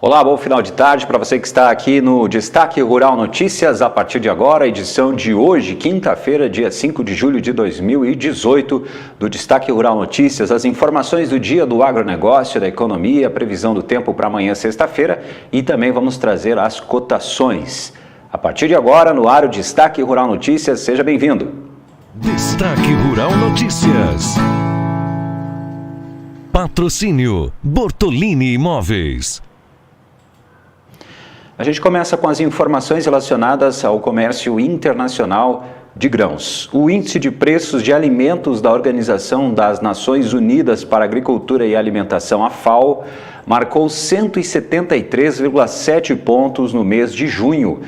Olá, bom final de tarde para você que está aqui no Destaque Rural Notícias. A partir de agora, a edição de hoje, quinta-feira, dia 5 de julho de 2018, do Destaque Rural Notícias, as informações do dia do agronegócio, da economia, a previsão do tempo para amanhã, sexta-feira, e também vamos trazer as cotações. A partir de agora, no ar, o Destaque Rural Notícias, seja bem-vindo. Destaque Rural Notícias. Patrocínio Bortolini Imóveis. A gente começa com as informações relacionadas ao comércio internacional de grãos. O índice de preços de alimentos da Organização das Nações Unidas para a Agricultura e Alimentação, a FAO, marcou 173,7 pontos no mês de junho.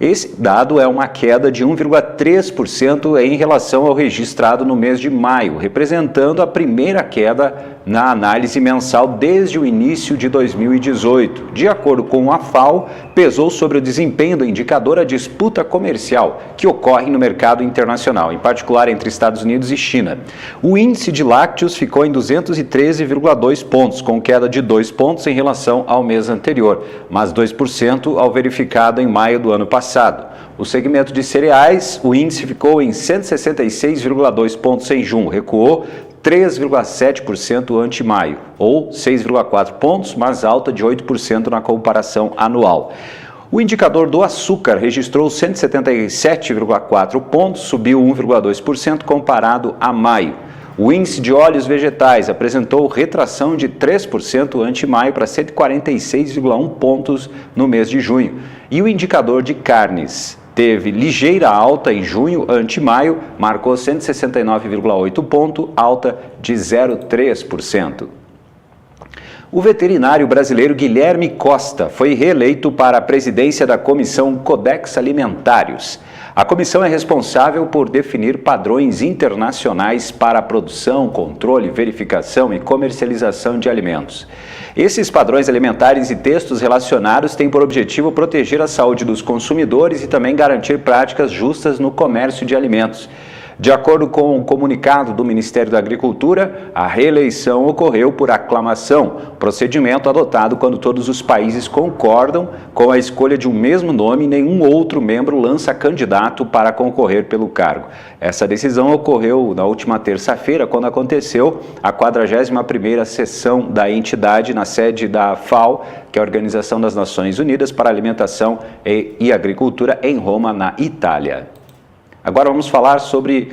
Esse dado é uma queda de 1,3% em relação ao registrado no mês de maio, representando a primeira queda na análise mensal desde o início de 2018. De acordo com a FAO, pesou sobre o desempenho do indicador a disputa comercial que ocorre no mercado internacional, em particular entre Estados Unidos e China. O índice de lácteos ficou em 213,2 pontos, com queda de 2 pontos em relação ao mês anterior, mas 2% ao verificado em maio do ano passado. O segmento de cereais, o índice ficou em 166,2 pontos em junho, recuou 3,7% ante maio, ou 6,4 pontos, mais alta de 8% na comparação anual. O indicador do açúcar registrou 177,4 pontos, subiu 1,2% comparado a maio. O índice de óleos vegetais apresentou retração de 3% ante maio para 146,1 pontos no mês de junho. E o indicador de carnes teve ligeira alta em junho ante maio, marcou 169,8 ponto, alta de 0,3%. O veterinário brasileiro Guilherme Costa foi reeleito para a presidência da Comissão Codex Alimentários. A comissão é responsável por definir padrões internacionais para a produção, controle, verificação e comercialização de alimentos. Esses padrões alimentares e textos relacionados têm por objetivo proteger a saúde dos consumidores e também garantir práticas justas no comércio de alimentos. De acordo com o comunicado do Ministério da Agricultura, a reeleição ocorreu por aclamação, procedimento adotado quando todos os países concordam com a escolha de um mesmo nome e nenhum outro membro lança candidato para concorrer pelo cargo. Essa decisão ocorreu na última terça-feira, quando aconteceu a 41ª sessão da entidade na sede da FAO, que é a Organização das Nações Unidas para a Alimentação e Agricultura, em Roma, na Itália. Agora vamos falar sobre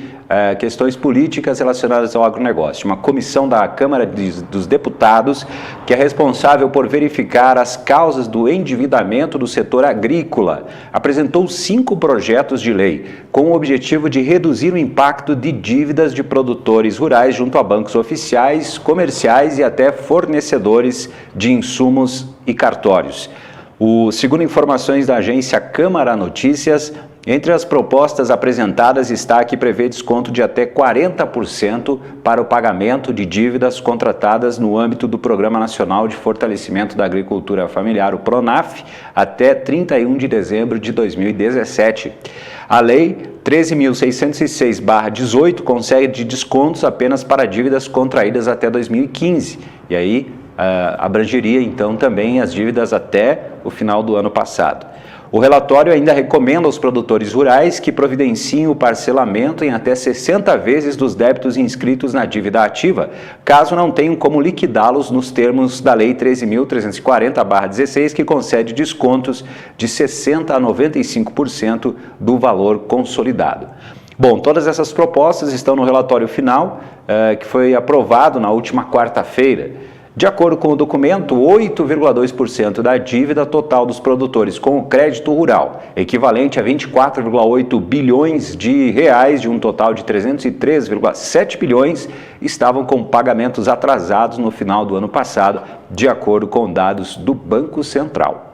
questões políticas relacionadas ao agronegócio. Uma comissão da Câmara dos Deputados, que é responsável por verificar as causas do endividamento do setor agrícola, apresentou 5 projetos de lei com o objetivo de reduzir o impacto de dívidas de produtores rurais junto a bancos oficiais, comerciais e até fornecedores de insumos e cartórios. Segundo informações da agência Câmara Notícias, entre as propostas apresentadas está a que prevê desconto de até 40% para o pagamento de dívidas contratadas no âmbito do Programa Nacional de Fortalecimento da Agricultura Familiar, o PRONAF, até 31 de dezembro de 2017. A Lei 13.606/18 concede descontos apenas para dívidas contraídas até 2015, e aí abrangeria então também as dívidas até o final do ano passado. O relatório ainda recomenda aos produtores rurais que providenciem o parcelamento em até 60 vezes dos débitos inscritos na dívida ativa, caso não tenham como liquidá-los nos termos da Lei 13.340/16, que concede descontos de 60% a 95% do valor consolidado. Bom, todas essas propostas estão no relatório final, que foi aprovado na última quarta-feira. De acordo com o documento, 8,2% da dívida total dos produtores com o crédito rural, equivalente a 24,8 bilhões de reais de um total de 303,7 bilhões, estavam com pagamentos atrasados no final do ano passado, de acordo com dados do Banco Central.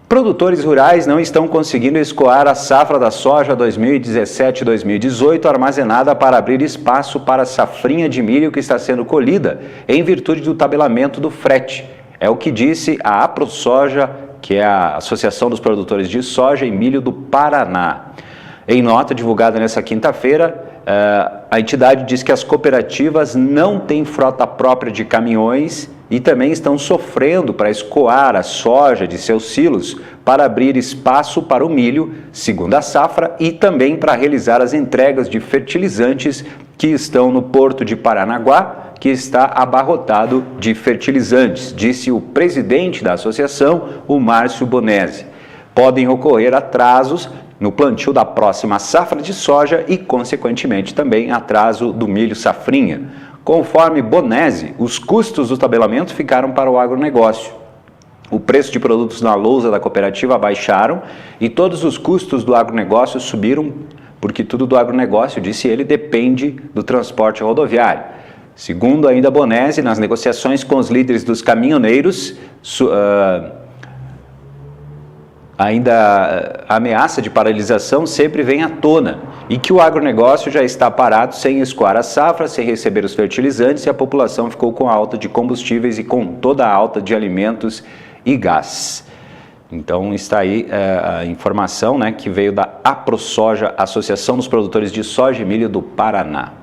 Produtores rurais não estão conseguindo escoar a safra da soja 2017-2018 armazenada para abrir espaço para a safrinha de milho que está sendo colhida em virtude do tabelamento do frete. É o que disse a AproSoja, que é a Associação dos Produtores de Soja e Milho do Paraná. Em nota divulgada nesta quinta-feira, a entidade diz que as cooperativas não têm frota própria de caminhões e também estão sofrendo para escoar a soja de seus silos para abrir espaço para o milho, segundo a safra, e também para realizar as entregas de fertilizantes que estão no porto de Paranaguá, que está abarrotado de fertilizantes, disse o presidente da associação, o Márcio Bonesi. Podem ocorrer atrasos no plantio da próxima safra de soja e, consequentemente, também atraso do milho safrinha. Conforme Bonesi, os custos do tabelamento ficaram para o agronegócio. O preço de produtos na lousa da cooperativa baixaram e todos os custos do agronegócio subiram, porque tudo do agronegócio, disse ele, depende do transporte rodoviário. Segundo ainda Bonesi, nas negociações com os líderes dos caminhoneiros, ainda a ameaça de paralisação sempre vem à tona e que o agronegócio já está parado sem escoar a safra, sem receber os fertilizantes e a população ficou com a alta de combustíveis e com toda a alta de alimentos e gás. Então está aí a informação, né, que veio da AproSoja, Associação dos Produtores de Soja e Milho do Paraná.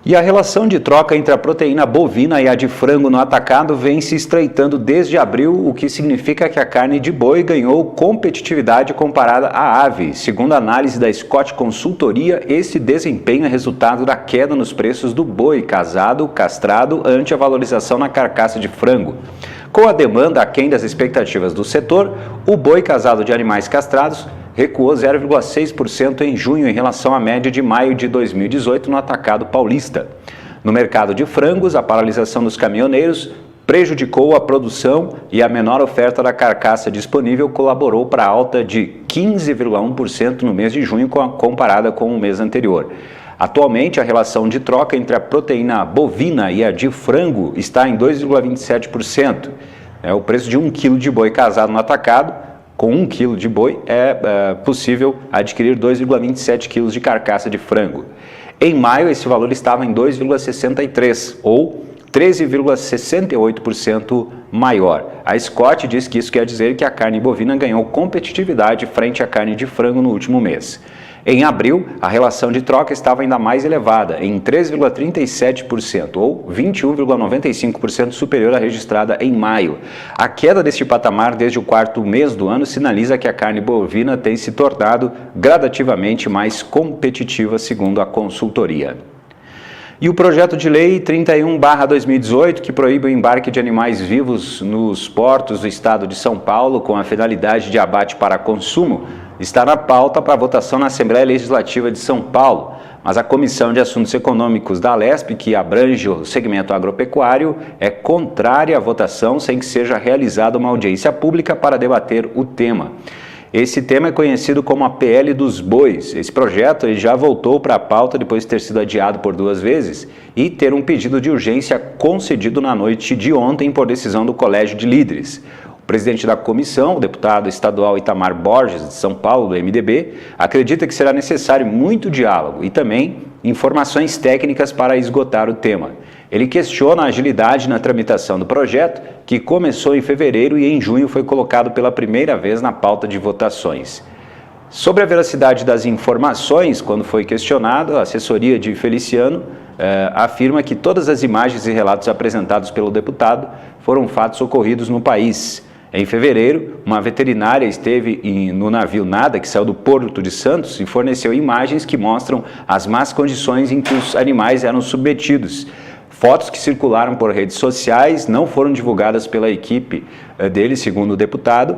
E a relação de troca entre a proteína bovina e a de frango no atacado vem se estreitando desde abril, o que significa que a carne de boi ganhou competitividade comparada à ave. Segundo a análise da Scott Consultoria, esse desempenho é resultado da queda nos preços do boi casado, castrado, ante a valorização na carcaça de frango. Com a demanda aquém das expectativas do setor, o boi casado de animais castrados recuou 0,6% em junho em relação à média de maio de 2018 no atacado paulista. No mercado de frangos, a paralisação dos caminhoneiros prejudicou a produção e a menor oferta da carcaça disponível colaborou para a alta de 15,1% no mês de junho comparada com o mês anterior. Atualmente, a relação de troca entre a proteína bovina e a de frango está em 2,27%. O preço de 1 kg de boi casado no atacado, com 1 kg de boi, é possível adquirir 2,27 kg de carcaça de frango. Em maio, esse valor estava em 2,63, ou 13,68% maior. A Scott diz que isso quer dizer que a carne bovina ganhou competitividade frente à carne de frango no último mês. Em abril, a relação de troca estava ainda mais elevada, em 3,37%, ou 21,95% superior à registrada em maio. A queda deste patamar desde o quarto mês do ano sinaliza que a carne bovina tem se tornado gradativamente mais competitiva, segundo a consultoria. E o projeto de lei 31/2018, que proíbe o embarque de animais vivos nos portos do estado de São Paulo com a finalidade de abate para consumo, está na pauta para votação na Assembleia Legislativa de São Paulo, mas a Comissão de Assuntos Econômicos da Alesp, que abrange o segmento agropecuário, é contrária à votação sem que seja realizada uma audiência pública para debater o tema. Esse tema é conhecido como a PL dos bois. Esse projeto ele já voltou para a pauta depois de ter sido adiado por 2 vezes e ter um pedido de urgência concedido na noite de ontem por decisão do Colégio de Líderes. O presidente da comissão, o deputado estadual Itamar Borges, de São Paulo, do MDB, acredita que será necessário muito diálogo e também informações técnicas para esgotar o tema. Ele questiona a agilidade na tramitação do projeto, que começou em fevereiro e em junho foi colocado pela primeira vez na pauta de votações. Sobre a veracidade das informações, quando foi questionado, a assessoria de Feliciano afirma que todas as imagens e relatos apresentados pelo deputado foram fatos ocorridos no país. Em fevereiro, uma veterinária esteve no navio Nada, que saiu do Porto de Santos, e forneceu imagens que mostram as más condições em que os animais eram submetidos. Fotos que circularam por redes sociais não foram divulgadas pela equipe dele, segundo o deputado,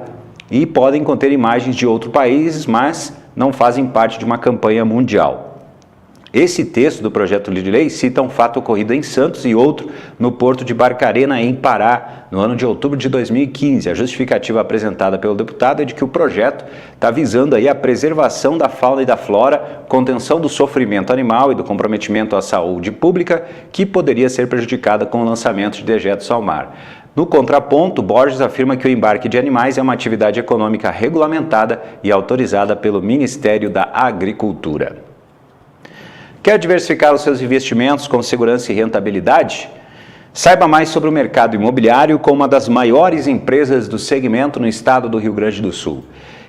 e podem conter imagens de outros países, mas não fazem parte de uma campanha mundial. Esse texto do projeto de lei cita um fato ocorrido em Santos e outro no porto de Barcarena, em Pará, no ano de outubro de 2015. A justificativa apresentada pelo deputado é de que o projeto está visando aí a preservação da fauna e da flora, contenção do sofrimento animal e do comprometimento à saúde pública, que poderia ser prejudicada com o lançamento de dejetos ao mar. No contraponto, Borges afirma que o embarque de animais é uma atividade econômica regulamentada e autorizada pelo Ministério da Agricultura. Quer diversificar os seus investimentos com segurança e rentabilidade? Saiba mais sobre o mercado imobiliário com uma das maiores empresas do segmento no estado do Rio Grande do Sul.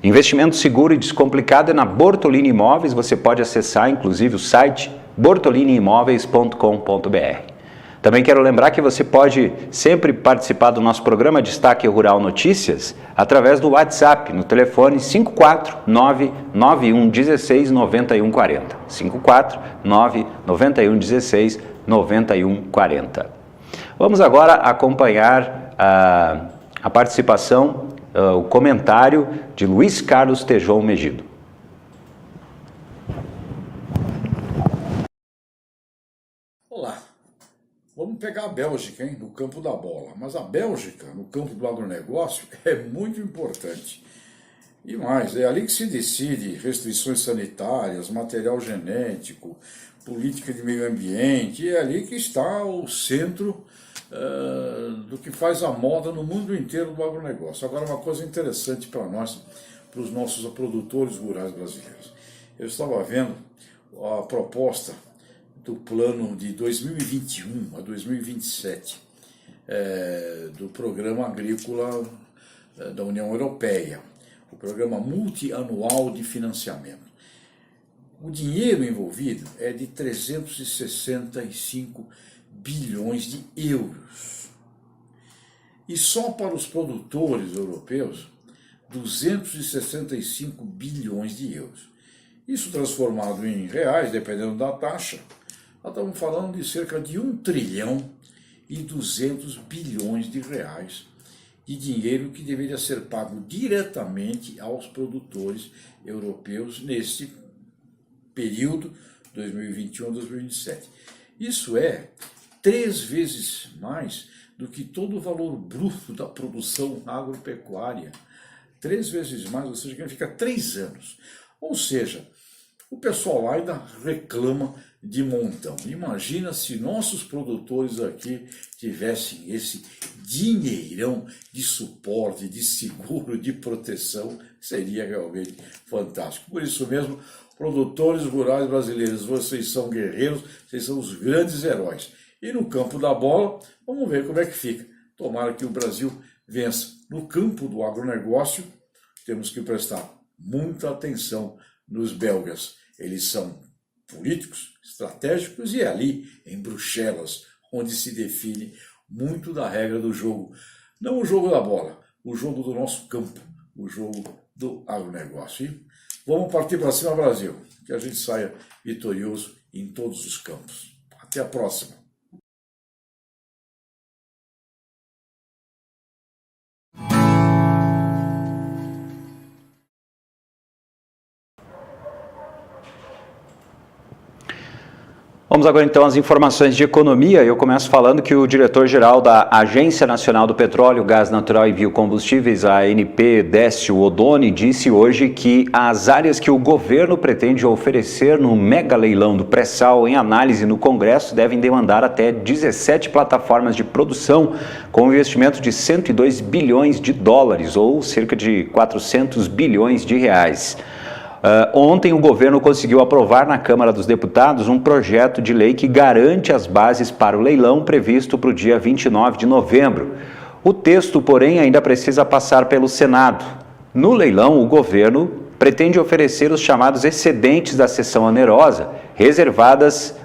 Investimento seguro e descomplicado é na Bortolini Imóveis. Você pode acessar, inclusive, o site bortoliniimóveis.com.br. Também quero lembrar que você pode sempre participar do nosso programa Destaque Rural Notícias através do WhatsApp, no telefone 54991169140. 54991169140. Vamos agora acompanhar a participação, o comentário de Luiz Carlos Tejon Megido. Olá, vamos pegar a Bélgica, no campo da bola. Mas a Bélgica, no campo do agronegócio, é muito importante. E mais, é ali que se decide restrições sanitárias, material genético, política de meio ambiente, é ali que está o centro do que faz a moda no mundo inteiro do agronegócio. Agora, uma coisa interessante para nós, para os nossos produtores rurais brasileiros. Eu estava vendo a proposta do plano de 2021 a 2027 do Programa Agrícola da União Europeia, o Programa Multianual de Financiamento. O dinheiro envolvido é de 365 bilhões de euros. E só para os produtores europeus, 265 bilhões de euros. Isso transformado em reais, dependendo da taxa, nós estamos falando de cerca de 1 trilhão e 200 bilhões de reais de dinheiro que deveria ser pago diretamente aos produtores europeus neste período 2021 a 2027. Isso é 3 vezes mais do que todo o valor bruto da produção agropecuária. 3 vezes mais, ou seja, que fica 3 anos. Ou seja, o pessoal lá ainda reclama de montão. Imagina se nossos produtores aqui tivessem esse dinheirão de suporte, de seguro, de proteção, seria realmente fantástico. Por isso mesmo, produtores rurais brasileiros, vocês são guerreiros, vocês são os grandes heróis. E no campo da bola, vamos ver como é que fica. Tomara que o Brasil vença. No campo do agronegócio, temos que prestar muita atenção nos belgas. Eles são políticos, estratégicos, e é ali, em Bruxelas, onde se define muito da regra do jogo. Não o jogo da bola, o jogo do nosso campo, o jogo do agronegócio. E vamos partir para cima, Brasil, que a gente saia vitorioso em todos os campos. Até a próxima. Vamos agora então às informações de economia. Eu começo falando que o diretor-geral da Agência Nacional do Petróleo, Gás Natural e Biocombustíveis, a ANP, Décio Oddoni, disse hoje que as áreas que o governo pretende oferecer no mega leilão do pré-sal em análise no Congresso devem demandar até 17 plataformas de produção com um investimento de 102 bilhões de dólares, ou cerca de 400 bilhões de reais. Ontem o governo conseguiu aprovar na Câmara dos Deputados um projeto de lei que garante as bases para o leilão previsto para o dia 29 de novembro. O texto, porém, ainda precisa passar pelo Senado. No leilão, o governo pretende oferecer os chamados excedentes da seção onerosa, reservas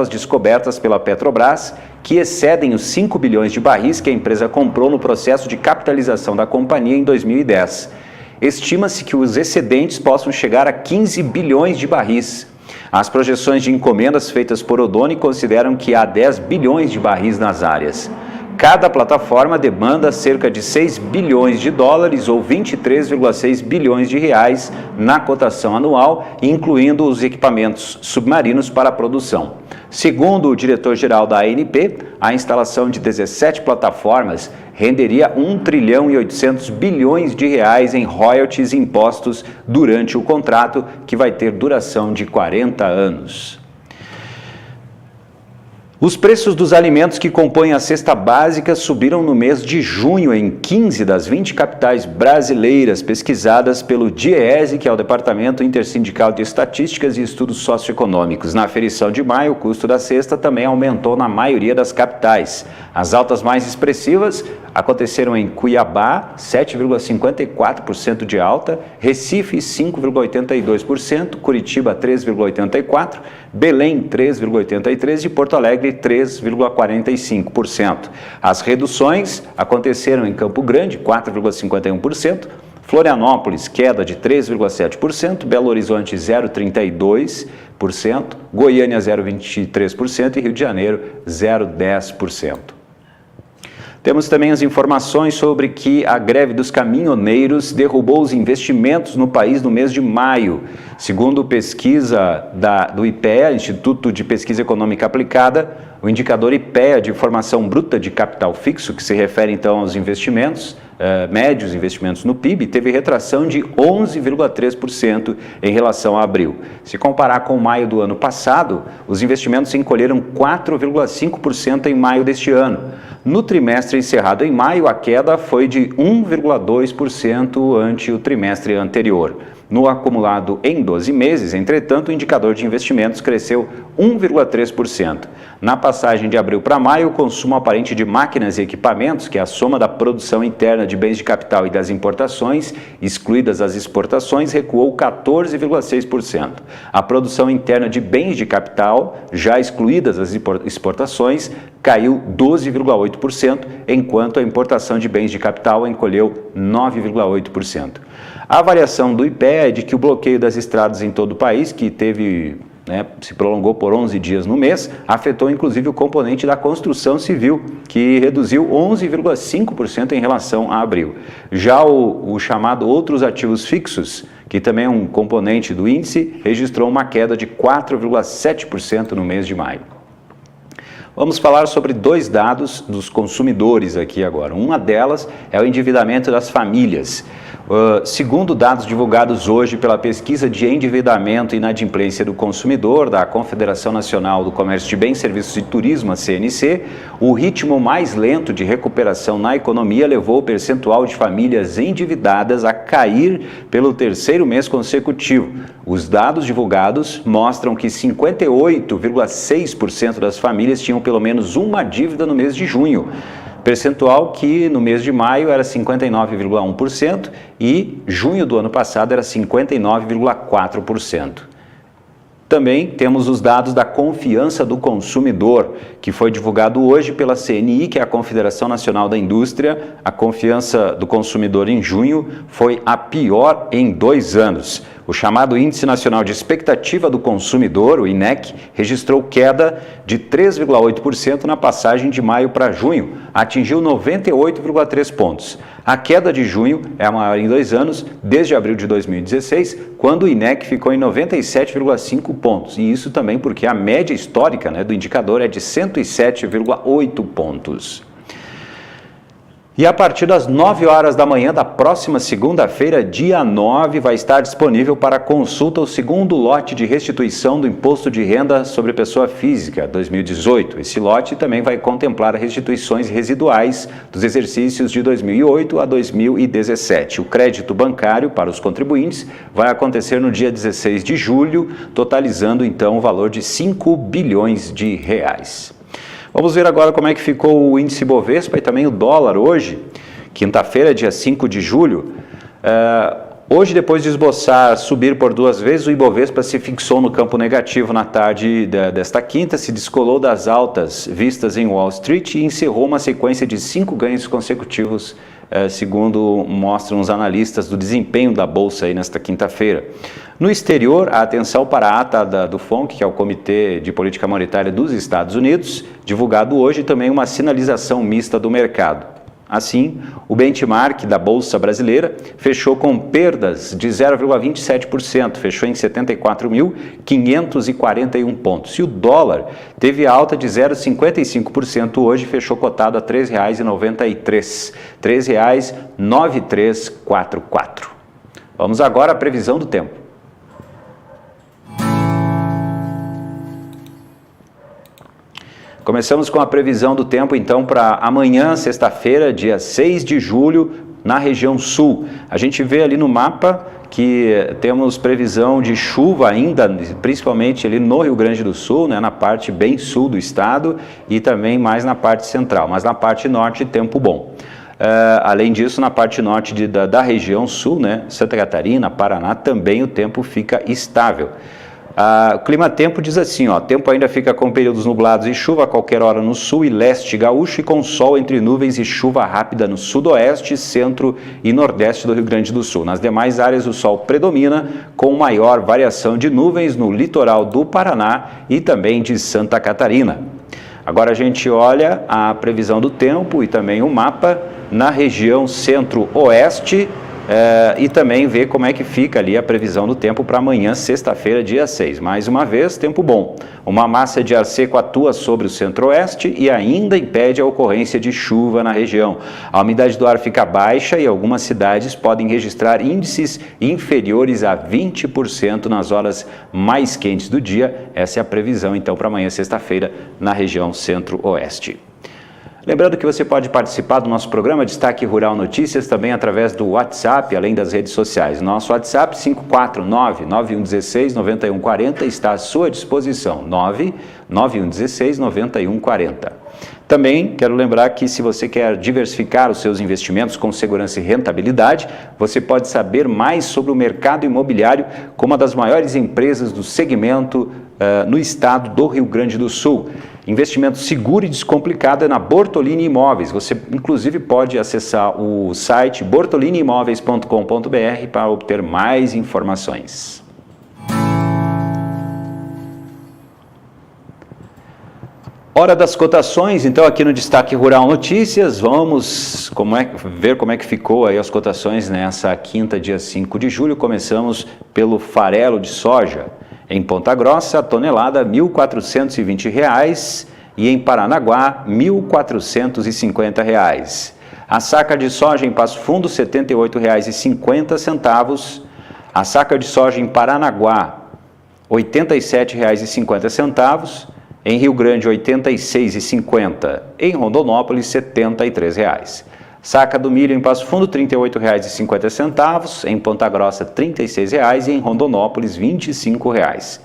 descobertas pela Petrobras, que excedem os 5 bilhões de barris que a empresa comprou no processo de capitalização da companhia em 2010. Estima-se que os excedentes possam chegar a 15 bilhões de barris. As projeções de encomendas feitas por Oddoni consideram que há 10 bilhões de barris nas áreas. Cada plataforma demanda cerca de 6 bilhões de dólares ou 23,6 bilhões de reais na cotação anual, incluindo os equipamentos submarinos para a produção. Segundo o diretor-geral da ANP, a instalação de 17 plataformas renderia 1 trilhão e 800 bilhões de reais em royalties e impostos durante o contrato, que vai ter duração de 40 anos. Os preços dos alimentos que compõem a cesta básica subiram no mês de junho em 15 das 20 capitais brasileiras pesquisadas pelo DIEESE, que é o Departamento Intersindical de Estatísticas e Estudos Socioeconômicos. Na aferição de maio, o custo da cesta também aumentou na maioria das capitais. As altas mais expressivas aconteceram em Cuiabá, 7,54% de alta, Recife, 5,82%, Curitiba, 3,84%, Belém, 3,83% e Porto Alegre, 3,45%. As reduções aconteceram em Campo Grande, 4,51%, Florianópolis, queda de 3,7%, Belo Horizonte, 0,32%, Goiânia, 0,23% e Rio de Janeiro, 0,10%. Temos também as informações sobre que a greve dos caminhoneiros derrubou os investimentos no país no mês de maio. Segundo pesquisa do IPEA, Instituto de Pesquisa Econômica Aplicada, o indicador IPEA de formação bruta de capital fixo, que se refere então aos investimentos, médios investimentos no PIB, teve retração de 11,3% em relação a abril. Se comparar com maio do ano passado, os investimentos se encolheram 4,5% em maio deste ano. No trimestre encerrado em maio, a queda foi de 1,2% ante o trimestre anterior. No acumulado em 12 meses, entretanto, o indicador de investimentos cresceu 1,3%. Na passagem de abril para maio, o consumo aparente de máquinas e equipamentos, que é a soma da produção interna de bens de capital e das importações, excluídas as exportações, recuou 14,6%. A produção interna de bens de capital, já excluídas as exportações, caiu 12,8%, enquanto a importação de bens de capital encolheu 9,8%. A avaliação do IPEA é de que o bloqueio das estradas em todo o país, que se prolongou por 11 dias no mês, afetou inclusive o componente da construção civil, que reduziu 11,5% em relação a abril. Já o chamado outros ativos fixos, que também é um componente do índice, registrou uma queda de 4,7% no mês de maio. Vamos falar sobre dois dados dos consumidores aqui agora. Uma delas é o endividamento das famílias. Segundo dados divulgados hoje pela Pesquisa de Endividamento e Inadimplência do Consumidor, da Confederação Nacional do Comércio de Bens, Serviços e Turismo, a CNC, o ritmo mais lento de recuperação na economia levou o percentual de famílias endividadas a cair pelo terceiro mês consecutivo. Os dados divulgados mostram que 58,6% das famílias tinham pelo menos uma dívida no mês de junho, percentual que no mês de maio era 59,1% e junho do ano passado era 59,4%. Também temos os dados da confiança do consumidor, que foi divulgado hoje pela CNI, que é a Confederação Nacional da Indústria. A confiança do consumidor em junho foi a pior em 2 anos. O chamado Índice Nacional de Expectativa do Consumidor, o INEC, registrou queda de 3,8% na passagem de maio para junho, atingiu 98,3 pontos. A queda de junho é a maior em 2 anos, desde abril de 2016, quando o INEC ficou em 97,5 pontos. E isso também porque a média histórica do indicador é de 107,8 pontos. E a partir das 9 horas da manhã da próxima segunda-feira, dia 9, vai estar disponível para consulta o segundo lote de restituição do Imposto de Renda sobre Pessoa Física 2018. Esse lote também vai contemplar restituições residuais dos exercícios de 2008 a 2017. O crédito bancário para os contribuintes vai acontecer no dia 16 de julho, totalizando então o valor de 5 bilhões de reais. Vamos ver agora como é que ficou o índice Bovespa e também o dólar hoje, quinta-feira, dia 5 de julho. Hoje, depois de esboçar subir por 2 vezes, o Ibovespa se fixou no campo negativo na tarde desta quinta, se descolou das altas vistas em Wall Street e encerrou uma sequência de 5 ganhos consecutivos, segundo mostram os analistas do desempenho da Bolsa aí nesta quinta-feira. No exterior, a atenção para a ata do FONC, que é o Comitê de Política Monetária dos Estados Unidos, divulgado hoje também uma sinalização mista do mercado. Assim, o benchmark da Bolsa Brasileira fechou com perdas de 0,27%, fechou em 74.541 pontos. E o dólar teve alta de 0,55% hoje, fechou cotado a R$ 3,93, R$ 3,9344. Vamos agora à previsão do tempo. Começamos com a previsão do tempo, então, para amanhã, sexta-feira, dia 6 de julho, na região sul. A gente vê ali no mapa que temos previsão de chuva ainda, principalmente ali no Rio Grande do Sul, na parte bem sul do estado e também mais na parte central, mas na parte norte, tempo bom. Além disso, na parte norte da região sul, né, Santa Catarina, Paraná, também o tempo fica estável. O clima-tempo diz assim, ó, tempo ainda fica com períodos nublados e chuva a qualquer hora no sul e leste gaúcho e com sol entre nuvens e chuva rápida no sudoeste, centro e nordeste do Rio Grande do Sul. Nas demais áreas o sol predomina com maior variação de nuvens no litoral do Paraná e também de Santa Catarina. Agora a gente olha a previsão do tempo e também o mapa na região centro-oeste e também vê como é que fica ali a previsão do tempo para amanhã, sexta-feira, dia 6. Mais uma vez, tempo bom. Uma massa de ar seco atua sobre o centro-oeste e ainda impede a ocorrência de chuva na região. A umidade do ar fica baixa e algumas cidades podem registrar índices inferiores a 20% nas horas mais quentes do dia. Essa é a previsão, então, para amanhã, sexta-feira, na região centro-oeste. Lembrando que você pode participar do nosso programa Destaque Rural Notícias também através do WhatsApp, além das redes sociais. Nosso WhatsApp 549-9116-9140 está à sua disposição, 99116-9140. Também quero lembrar que se você quer diversificar os seus investimentos com segurança e rentabilidade, você pode saber mais sobre o mercado imobiliário com uma das maiores empresas do segmento no estado do Rio Grande do Sul. Investimento seguro e descomplicado é na Bortolini Imóveis. Você, inclusive, pode acessar o site bortoliniimoveis.com.br para obter mais informações. Hora das cotações, então aqui no Destaque Rural Notícias, vamos ver como é que ficou aí as cotações nessa quinta, dia 5 de julho. Começamos pelo farelo de soja. Em Ponta Grossa, a tonelada R$ 1.420 e em Paranaguá, R$ 1.450. A saca de soja em Passo Fundo, R$ 78,50. A saca de soja em Paranaguá, R$ 87,50. Em Rio Grande, R$ 86,50. Em Rondonópolis, R$ 73. Saca do milho em Passo Fundo, R$ 38,50. Em Ponta Grossa, R$ 36,00 e em Rondonópolis, R$ 25,00.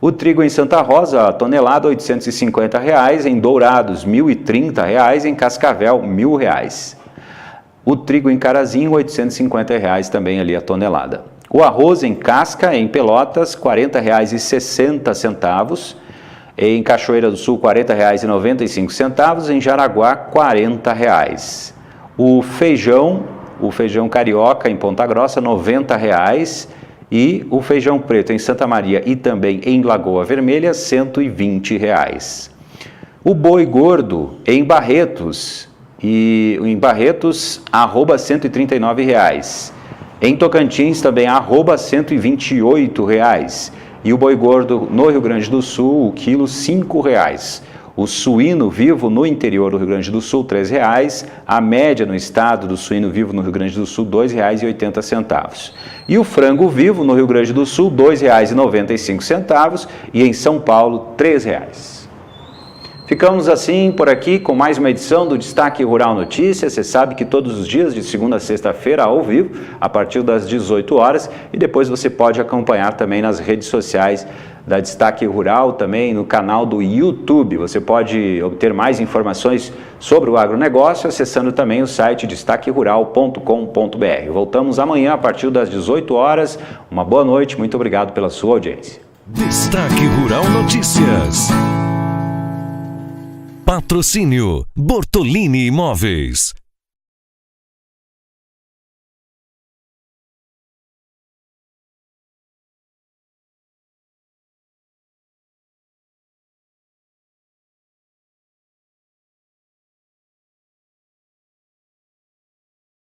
O trigo em Santa Rosa, a tonelada, R$ 850,00. Em Dourados, R$ 1.030. Em Cascavel, R$ 1.000. O trigo em Carazinho, R$ 850,00 também ali a tonelada. O arroz em casca, em Pelotas, R$ 40,60. Em Cachoeira do Sul, R$ 40,95. Em Jaraguá, R$ 40,00. O feijão carioca em Ponta Grossa, R$ 90,00. E o feijão preto em Santa Maria e também em Lagoa Vermelha, R$ 120,00. O boi gordo em Barretos, arroba R$ 139,00. Em Tocantins também, arroba R$ 128,00. E o boi gordo no Rio Grande do Sul, o quilo R$ 5,00. O suíno vivo no interior do Rio Grande do Sul, R$ 3,00. A média no estado do suíno vivo no Rio Grande do Sul, R$ 2,80. E o frango vivo no Rio Grande do Sul, R$ 2,95. E em São Paulo, R$ 3,00. Ficamos assim por aqui com mais uma edição do Destaque Rural Notícias. Você sabe que todos os dias, de segunda a sexta-feira, ao vivo, a partir das 18 horas. E depois você pode acompanhar também nas redes sociais da Destaque Rural, também no canal do YouTube. Você pode obter mais informações sobre o agronegócio acessando também o site destaquerural.com.br. Voltamos amanhã a partir das 18 horas. Uma boa noite, muito obrigado pela sua audiência. Destaque Rural Notícias. Patrocínio Bortolini Imóveis.